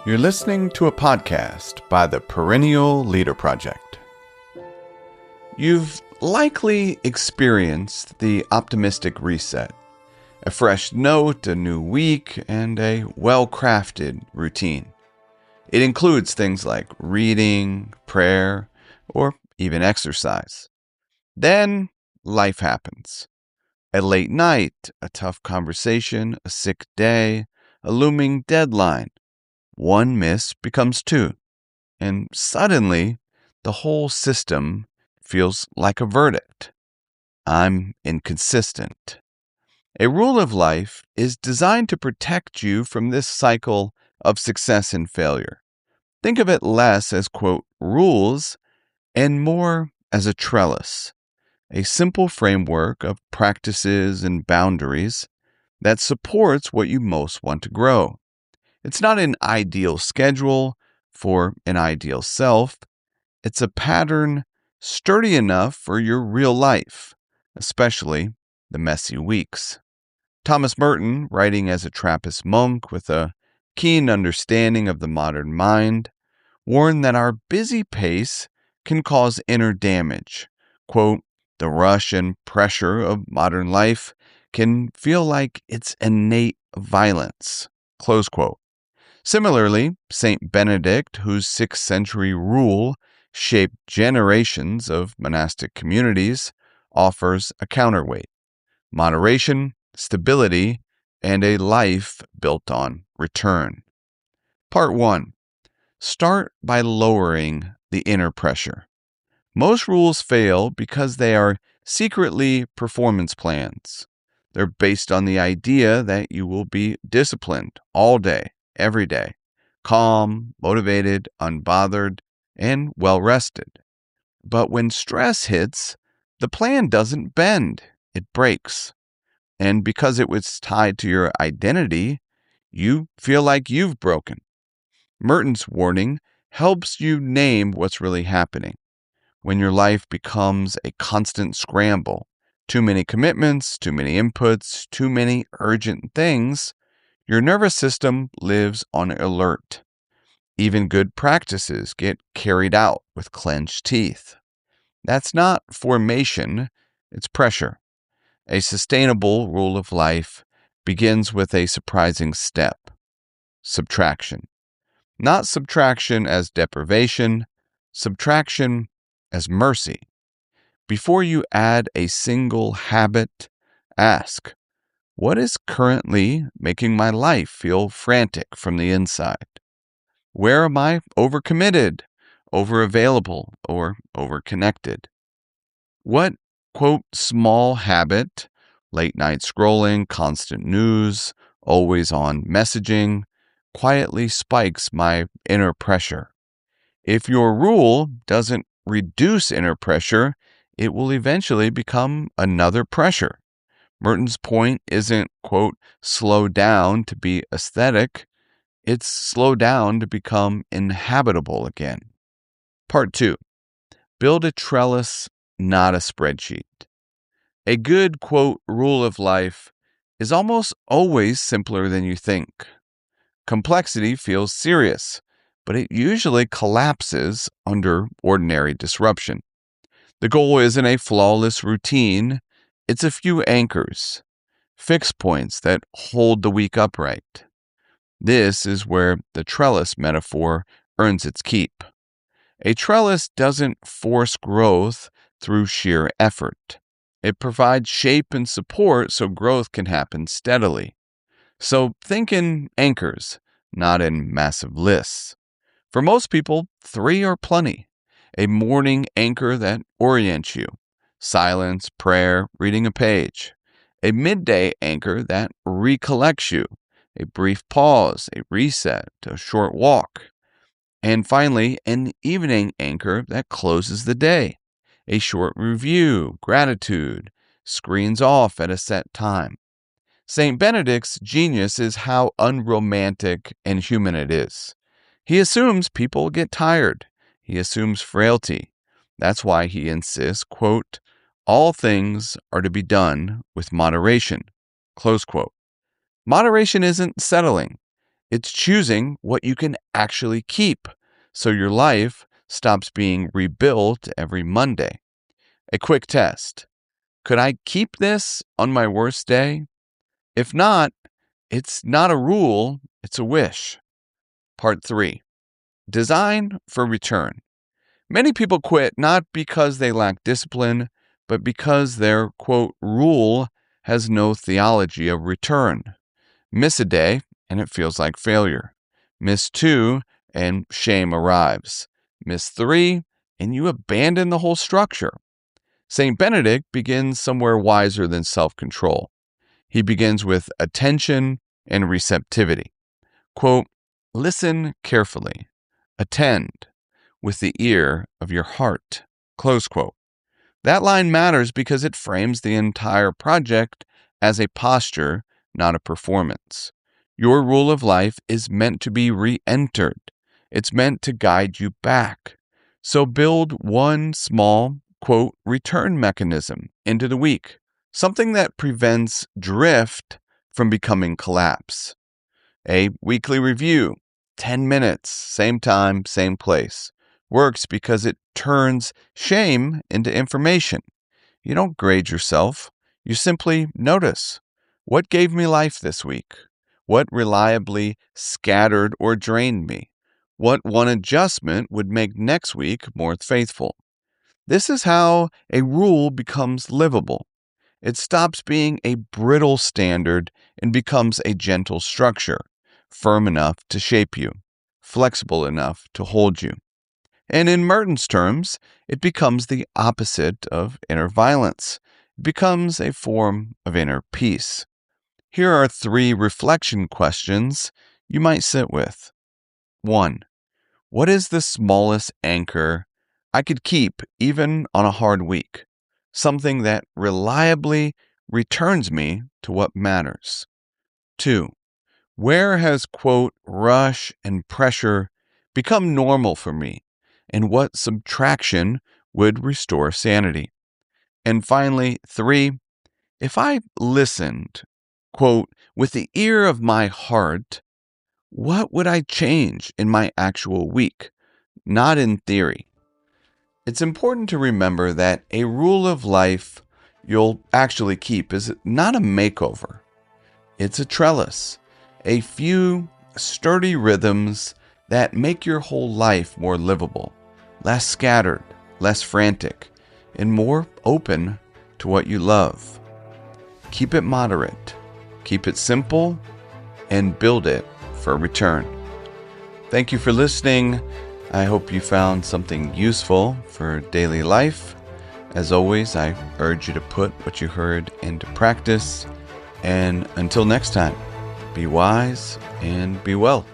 You're listening to a podcast by the Perennial Leader Project. You've likely experienced the optimistic reset, a fresh note, a new week, and a well-crafted routine. It includes things like reading, prayer, or even exercise. Then life happens. A late night, a tough conversation, a sick day, a looming deadline. One miss becomes two, and suddenly the whole system feels like a verdict. I'm inconsistent. A rule of life is designed to protect you from this cycle of success and failure. Think of it less as, quote, rules and more as a trellis, a simple framework of practices and boundaries that supports what you most want to grow. It's not an ideal schedule for an ideal self. It's a pattern sturdy enough for your real life, especially the messy weeks. Thomas Merton, writing as a Trappist monk with a keen understanding of the modern mind, warned that our busy pace can cause inner damage. Quote, "The rush and pressure of modern life can feel like it's innate violence." Close quote. Similarly, Saint Benedict, whose 6th century rule shaped generations of monastic communities, offers a counterweight: moderation, stability, and a life built on return. Part 1. Start by lowering the inner pressure. Most rules fail because they are secretly performance plans. They're based on the idea that you will be disciplined all day, every day, calm, motivated, unbothered, and well-rested. But when stress hits, the plan doesn't bend, it breaks. And because it was tied to your identity, you feel like you've broken. Merton's warning helps you name what's really happening. When your life becomes a constant scramble, too many commitments, too many inputs, too many urgent things, your nervous system lives on alert. Even good practices get carried out with clenched teeth. That's not formation, it's pressure. A sustainable rule of life begins with a surprising step: subtraction. Not subtraction as deprivation, subtraction as mercy. Before you add a single habit, ask, what is currently making my life feel frantic from the inside? Where am I overcommitted, overavailable, or overconnected? What, quote, small habit, late night scrolling, constant news, always on messaging, quietly spikes my inner pressure? If your rule doesn't reduce inner pressure, it will eventually become another pressure. Merton's point isn't, quote, slow down to be aesthetic. It's slow down to become inhabitable again. Part 2. Build a trellis, not a spreadsheet. A good, quote, rule of life is almost always simpler than you think. Complexity feels serious, but it usually collapses under ordinary disruption. The goal isn't a flawless routine, it's a few anchors, fixed points that hold the week upright. This is where the trellis metaphor earns its keep. A trellis doesn't force growth through sheer effort. It provides shape and support so growth can happen steadily. So think in anchors, not in massive lists. For most people, 3 are plenty. A morning anchor that orients you: silence, prayer, reading a page. A midday anchor that recollects you: a brief pause, a reset, a short walk. And finally, an evening anchor that closes the day: a short review, gratitude, screens off at a set time. St. Benedict's genius is how unromantic and human it is. He assumes people get tired. He assumes frailty. That's why he insists, quote, all things are to be done with moderation, close quote. Moderation isn't settling. It's choosing what you can actually keep so your life stops being rebuilt every Monday. A quick test. Could I keep this on my worst day? If not, it's not a rule, it's a wish. Part 3. Design for return. Many people quit not because they lack discipline, but because their, quote, rule has no theology of return. Miss a day, and it feels like failure. Miss 2, and shame arrives. Miss 3, and you abandon the whole structure. St. Benedict begins somewhere wiser than self-control. He begins with attention and receptivity. Quote, listen carefully. Attend with the ear of your heart. Close quote. That line matters because it frames the entire project as a posture, not a performance. Your rule of life is meant to be re-entered. It's meant to guide you back. So build one small, quote, return mechanism into the week, something that prevents drift from becoming collapse. A weekly review, 10 minutes, same time, same place, works because it turns shame into information. You don't grade yourself. You simply notice. What gave me life this week? What reliably scattered or drained me? What one adjustment would make next week more faithful? This is how a rule becomes livable. It stops being a brittle standard and becomes a gentle structure, firm enough to shape you, flexible enough to hold you. And in Merton's terms, it becomes the opposite of inner violence. It becomes a form of inner peace. Here are 3 reflection questions you might sit with. 1. What is the smallest anchor I could keep even on a hard week? Something that reliably returns me to what matters. 2. Where has, quote, rush and pressure become normal for me? And what subtraction would restore sanity? And finally, 3, if I listened, quote, with the ear of my heart, what would I change in my actual week? Not in theory. It's important to remember that a rule of life you'll actually keep is not a makeover. It's a trellis, a few sturdy rhythms that make your whole life more livable, less scattered, less frantic, and more open to what you love. Keep it moderate, keep it simple, and build it for return. Thank you for listening. I hope you found something useful for daily life. As always, I urge you to put what you heard into practice. And until next time, be wise and be well.